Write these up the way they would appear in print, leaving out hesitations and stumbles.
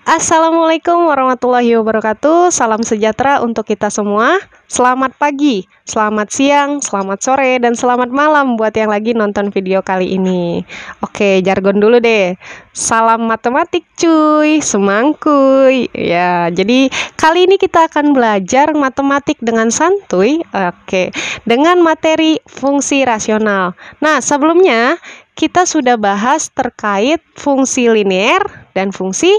Assalamualaikum warahmatullahi wabarakatuh. Salam sejahtera untuk kita semua. Selamat pagi, selamat siang, selamat sore, dan selamat malam buat yang lagi nonton video kali ini. Oke, jargon dulu deh. Salam matematik cuy, semangkuy. Ya, jadi kali ini kita akan belajar matematik dengan santuy. Oke, dengan materi fungsi rasional. Nah, sebelumnya kita sudah bahas terkait fungsi linear dan fungsi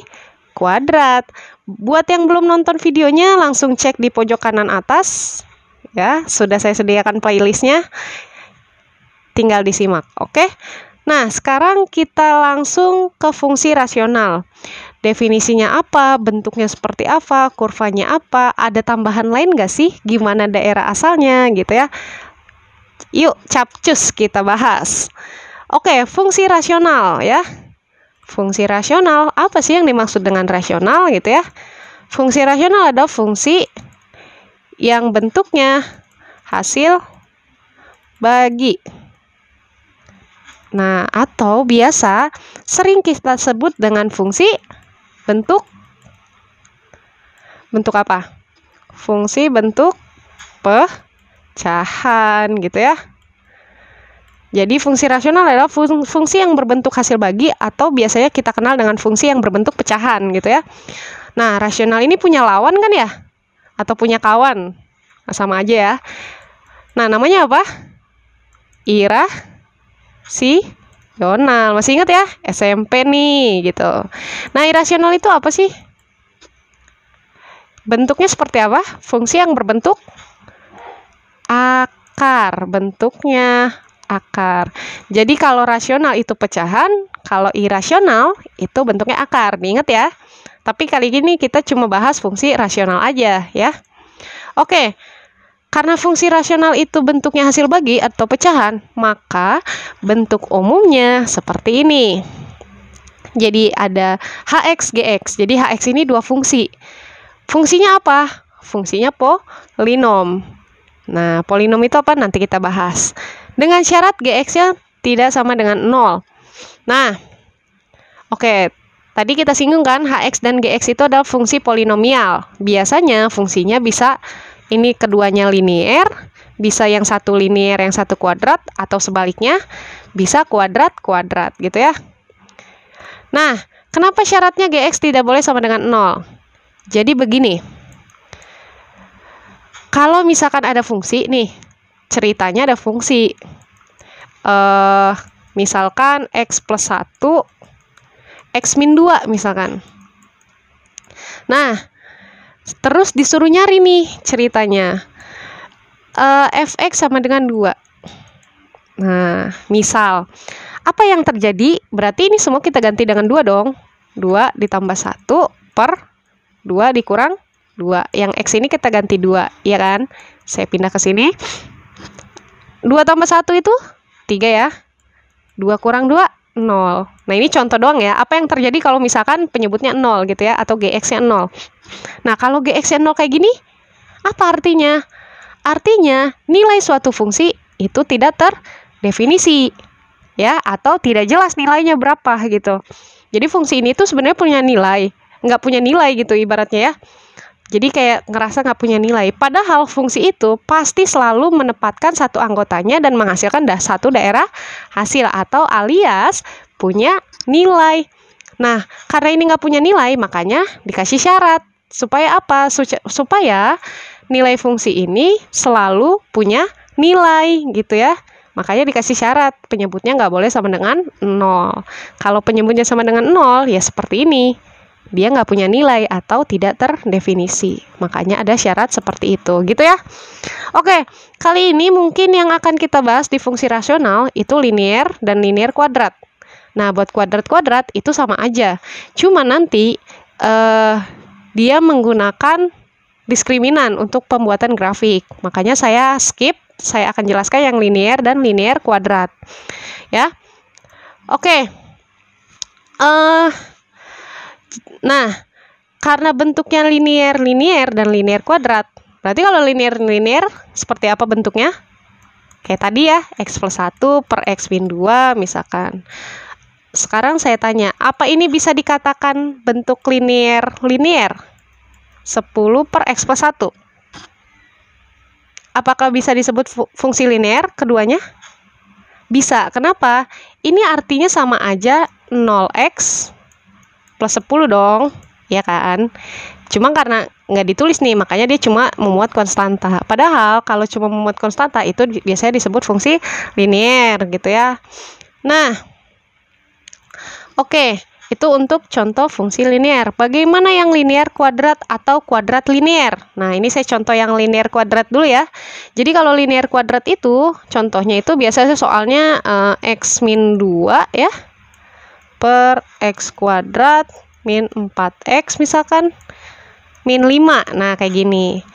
kuadrat. Buat yang belum nonton videonya, langsung cek di pojok kanan atas. Ya, sudah saya sediakan playlistnya. Tinggal disimak, oke? Nah, sekarang kita langsung ke fungsi rasional. Definisinya apa, bentuknya seperti apa, kurvanya apa, ada tambahan lain nggak sih? Gimana daerah asalnya gitu ya? Yuk, capcus kita bahas. Oke, fungsi rasional ya. Fungsi rasional, apa sih yang dimaksud dengan rasional gitu ya? Fungsi rasional adalah fungsi yang bentuknya hasil bagi. Nah, atau biasa sering kita sebut dengan fungsi bentuk apa? Fungsi bentuk pecahan gitu ya. Jadi fungsi rasional adalah fungsi yang berbentuk hasil bagi atau biasanya kita kenal dengan fungsi yang berbentuk pecahan gitu ya. Nah, rasional ini punya lawan kan ya? Atau punya kawan? Nah, sama aja ya. Nah, namanya apa? Irasional. Masih ingat ya? SMP nih gitu. Nah, irasional itu apa sih? Bentuknya seperti apa? Fungsi yang berbentuk akar. Bentuknya akar. Jadi kalau rasional itu pecahan, kalau irasional itu bentuknya akar. Diingat ya. Tapi kali ini kita cuma bahas fungsi rasional aja ya. Oke. Karena fungsi rasional itu bentuknya hasil bagi atau pecahan, maka bentuk umumnya seperti ini. Jadi ada Hx, Gx. Jadi Hx ini dua fungsi. Fungsinya apa? Fungsinya polinom. Nah, polinom itu apa? Nanti kita bahas. Dengan syarat Gx-nya tidak sama dengan 0. Nah, oke. Tadi kita singgung kan, Hx dan Gx itu adalah fungsi polinomial. Biasanya fungsinya bisa ini keduanya linear, bisa yang satu linear, yang satu kuadrat, atau sebaliknya, bisa kuadrat-kuadrat gitu ya. Nah, kenapa syaratnya Gx tidak boleh sama dengan 0? Jadi begini. Kalau misalkan ada fungsi nih, ceritanya ada fungsi misalkan x plus 1 x min 2 misalkan. Nah, terus disuruh nyari nih ceritanya fx sama dengan 2. Nah, misal apa yang terjadi? Berarti ini semua kita ganti dengan 2 dong. 2 ditambah 1 per 2 dikurang 2. Yang x ini kita ganti 2, ya kan? Saya pindah ke sini. 2 tambah 1 itu 3 ya. 2 kurang 2, 0. Nah, ini contoh doang ya. Apa yang terjadi kalau misalkan penyebutnya 0 gitu ya, atau Gx-nya 0. Nah, kalau Gx-nya 0 kayak gini, apa artinya? Artinya, nilai suatu fungsi itu tidak terdefinisi. Ya, atau tidak jelas nilainya berapa gitu. Jadi, fungsi ini tuh sebenarnya punya nilai. Nggak punya nilai gitu ibaratnya ya. Jadi kayak ngerasa nggak punya nilai. Padahal fungsi itu pasti selalu menempatkan satu anggotanya dan menghasilkan satu daerah hasil atau alias punya nilai. Nah, karena ini nggak punya nilai, makanya dikasih syarat. Supaya apa? Supaya nilai fungsi ini selalu punya nilai gitu ya. Makanya dikasih syarat, penyebutnya nggak boleh sama dengan 0. Kalau penyebutnya sama dengan 0, ya seperti ini. Dia nggak punya nilai atau tidak terdefinisi. Makanya ada syarat seperti itu, gitu ya. Oke, kali ini mungkin yang akan kita bahas di fungsi rasional itu linear dan linear kuadrat. Nah, buat kuadrat-kuadrat itu sama aja. Cuma nanti dia menggunakan diskriminan untuk pembuatan grafik. Makanya saya skip, saya akan jelaskan yang linear dan linear kuadrat. Ya. Oke. Nah, karena bentuknya linear dan linear kuadrat, berarti kalau linear seperti apa bentuknya? Kayak tadi ya, x plus 1 per x min 2 misalkan. sekarang saya tanya, apa ini bisa dikatakan bentuk linear? 10 per X plus 1. Apakah bisa disebut fungsi linear keduanya? Bisa. Kenapa? Ini artinya sama aja 0x plus 10 dong, ya kan? Cuma karena nggak ditulis nih, makanya dia cuma memuat konstanta. Padahal kalau cuma memuat konstanta itu biasanya disebut fungsi linear gitu ya. Nah, oke, itu untuk contoh fungsi linear. Bagaimana yang linear kuadrat atau kuadrat linear? Nah, ini saya contoh yang linear kuadrat dulu ya. Jadi kalau linear kuadrat itu, contohnya itu biasanya soalnya x min 2 ya, per x kuadrat min 4x misalkan, min 5. Nah, kayak gini.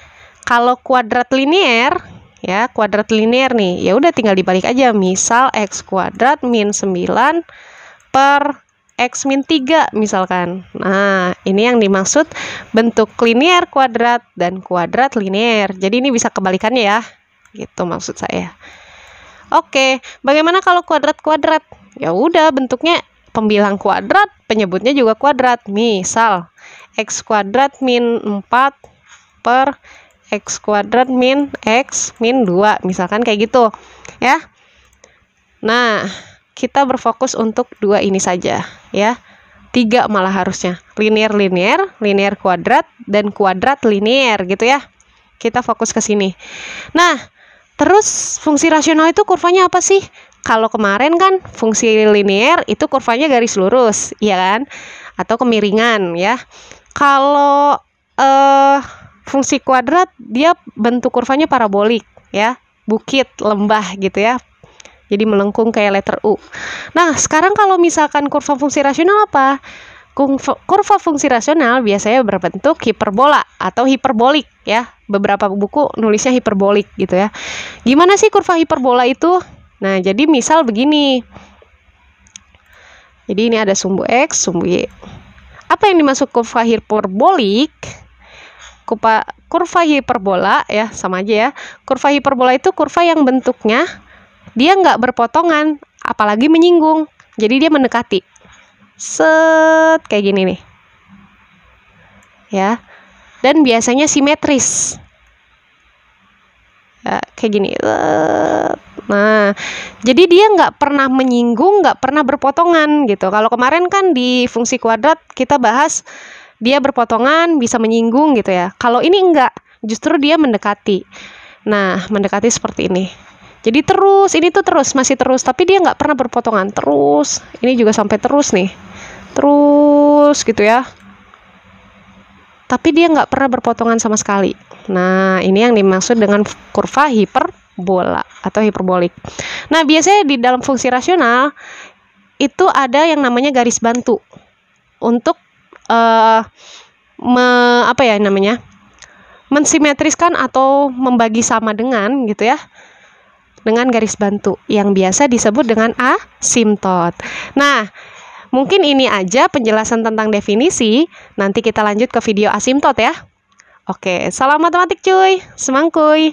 Kalau kuadrat linear, ya, kuadrat linear nih, ya udah tinggal dibalik aja. Misal x kuadrat min 9 per x min 3 misalkan. Nah, ini yang dimaksud bentuk linear kuadrat dan kuadrat linear. Jadi ini bisa kebalikannya ya. Gitu maksud saya. Oke, bagaimana kalau kuadrat-kuadrat? Ya udah bentuknya pembilang kuadrat, penyebutnya juga kuadrat. Misal x kuadrat min 4 per x kuadrat min x min 2 misalkan kayak gitu ya. Nah, kita berfokus untuk 2 ini saja ya. 3 malah harusnya. Linear-linear, linear kuadrat, dan kuadrat linear gitu ya. Kita fokus ke sini. Nah, terus fungsi rasional itu kurvanya apa sih? Kalau kemarin kan fungsi linear itu kurvanya garis lurus, ya kan? Atau kemiringan ya. Kalau fungsi kuadrat dia bentuk kurvanya parabolik ya. Bukit, lembah gitu ya. Jadi melengkung kayak letter U. Nah, sekarang kalau misalkan kurva fungsi rasional apa? Kurva fungsi rasional biasanya berbentuk hiperbola atau hiperbolik ya. Beberapa buku nulisnya hiperbolik gitu ya. Gimana sih kurva hiperbola itu? Nah, jadi misal begini. Jadi ini ada sumbu X, sumbu Y. Apa yang dimaksud kurva hiperbolik? Kurva hiperbola ya, sama aja ya. Kurva hiperbola itu kurva yang bentuknya dia nggak berpotongan, apalagi menyinggung. Jadi dia mendekati. Set, kayak gini nih. Ya. Dan biasanya simetris. Ya, kayak gini. Nah, jadi dia nggak pernah menyinggung, nggak pernah berpotongan gitu. Kalau kemarin kan di fungsi kuadrat kita bahas dia berpotongan, bisa menyinggung gitu ya. Kalau ini enggak, justru dia mendekati. Nah, mendekati seperti ini. Jadi terus, ini tuh terus, masih terus, tapi dia nggak pernah berpotongan, terus. Ini juga sampai terus nih, terus gitu ya. Tapi dia nggak pernah berpotongan sama sekali. Nah, ini yang dimaksud dengan kurva hiperbola atau hiperbolik. Nah, biasanya di dalam fungsi rasional itu ada yang namanya garis bantu untuk mensimetriskan atau membagi sama dengan gitu ya. Dengan garis bantu yang biasa disebut dengan asimtot. Nah, mungkin ini aja penjelasan tentang definisi. Nanti kita lanjut ke video asimtot ya. Oke, salam matematik cuy. Semangkuy.